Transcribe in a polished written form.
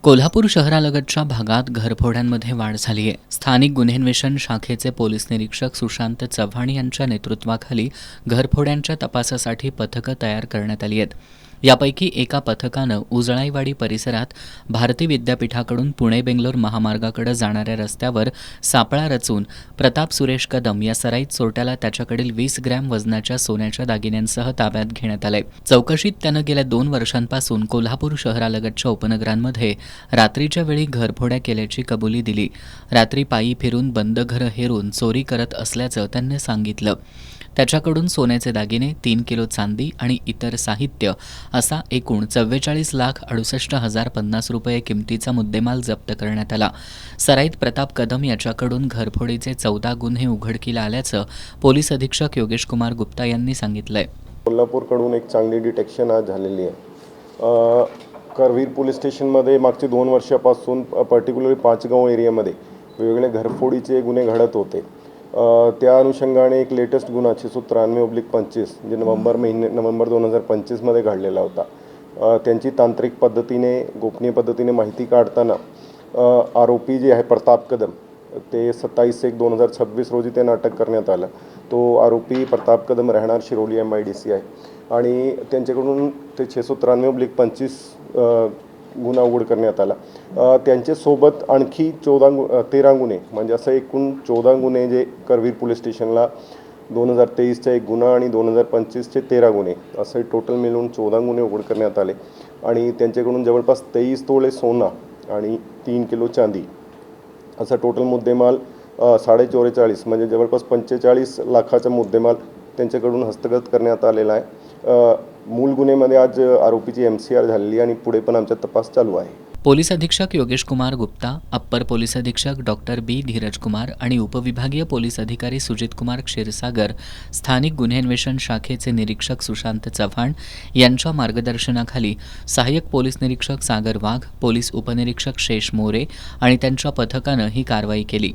कोल्हापूर शहरालगतच्या भागात घरफोड्यांमध्ये वाढ झाली आहे. स्थानिक गुन्हेन्वेषण शाखेचे पोलीस निरीक्षक सुशांत चव्हाण यांच्या नेतृत्वाखाली घरफोड्यांच्या तपासासाठी पथकं तयार करण्यात आली आहेत. यापैकी एका पथकानं उजळाईवाडी परिसरात भारती विद्यापीठाकडून पुणे बेंगलोर महामार्गाकडे जाणाऱ्या रस्त्यावर सापळा रचून प्रताप सुरेश कदम या सराईत चोरट्याला त्याच्याकडील 20 ग्रॅम वजनाच्या सोन्याच्या दागिन्यांसह ताब्यात घेण्यात आलंय. चौकशीत त्यानं गेल्या 2 वर्षांपासून कोल्हापूर शहरालगतच्या उपनगरांमध्ये रात्रीच्या वेळी घरफोड्या केल्याची कबुली दिली. रात्री पायी फिरून बंद घरं हेरून चोरी करत असल्याचं त्यांनी सांगितलं. त्याच्याकडून सोन्याचे दागिने, 3 किलो चांदी आणि इतर साहित्य असा एकूण 44,68,050 रुपये किमतीचा मुद्देमाल जप्त करण्यात आला. सराईत प्रताप कदम याच्याकडून घरफोडीचे 14 गुन्हे उघडकीला आल्याचं पोलीस अधीक्षक योगेश कुमार गुप्ता यांनी सांगितलंय. कोल्हापूरकडून एक चांगली डिटेक्शन आज झालेली आहे. करवीर पोलीस स्टेशनमध्ये मागचे 2 वर्षापासून पर्टिक्युलरली पाचगाव एरियामध्ये वेगवेगळे घरफोडीचे गुन्हे घडत होते. त्या अनुषंगाने एक लेटेस्ट गुन्हा 693/25 जे नोव्हेंबर 2025 घडलेला होता. त्यांची तांत्रिक पद्धतीने गोपनीय पद्धतीने माहिती काढताना आरोपी जे आहे प्रताप कदम ते 27/1/2026 रोजी त्यांना अटक करण्यात आलं. तो आरोपी प्रताप कदम राहणार शिरोली MIDC आहे आणि त्यांच्याकडून ते 693/25 गुन्हा उघड करण्यात आला. त्यांच्यासोबत आणखी 13 गुन्हे म्हणजे असं एकूण 14 गुन्हे जे करवीर पोलीस स्टेशनला 2023चा एक गुन्हा आणि 2025चे 13 गुन्हे असे टोटल मिळून 14 गुन्हे उघड करण्यात आले आणि त्यांच्याकडून जवळपास 23 तोळे सोना आणि 3 किलो चांदी असा टोटल मुद्देमाल 44.5 म्हणजे जवळपास 45 लाखाचा मुद्देमाल त्यांच्याकडून हस्तगत करण्यात आलेला आहे. मूळ गुन्ह्यामध्ये आज आरोपीची MCR झालेली आणि पुढे पण आमचा तपास चालू आहे. पोलीस अधीक्षक योगेश कुमार गुप्ता, अप्पर पोलीस अधीक्षक डॉक्टर B धीरज कुमार आणि उपविभागीय पोलीस अधिकारी सुजित कुमार क्षीरसागर, स्थानिक गुन्हेन्वेषण शाखेचे निरीक्षक सुशांत चव्हाण यांच्या मार्गदर्शनाखाली सहाय्यक पोलीस निरीक्षक सागर वाघ, पोलीस उपनिरीक्षक शेष मोरे आणि त्यांच्या पथकानं ही कारवाई केली.